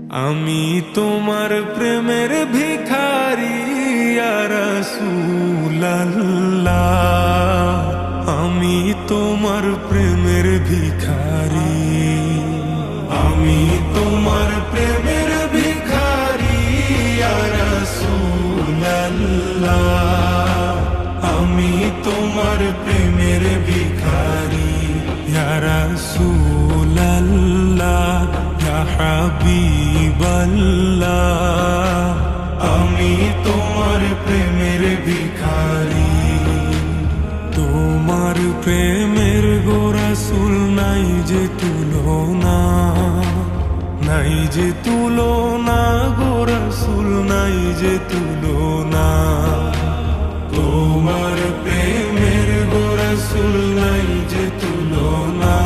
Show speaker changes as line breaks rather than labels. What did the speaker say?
আমি তোমার প্রেমের ভিখারি ইয়া রাসূলুল্লাহ, আমি তোমার প্রেমের ভিখারি, আমি তোমার প্রেমের ভিখারি ইয়া রাসূলুল্লাহ, আমি তোমার প্রেমের ভিখারি ইয়া রাসূলুল্লাহ, ইয়া হাবিবাল্লাহ, আমি তোমার প্রেমের ভিখারি। তোমার প্রেমের গো রাসূল নাই যে তুলনা, নাই যে তুলনা গো রাসূল, নাই যে তুলনা। তোমার প্রেমের গো রাসূল নাই যে তুলনা।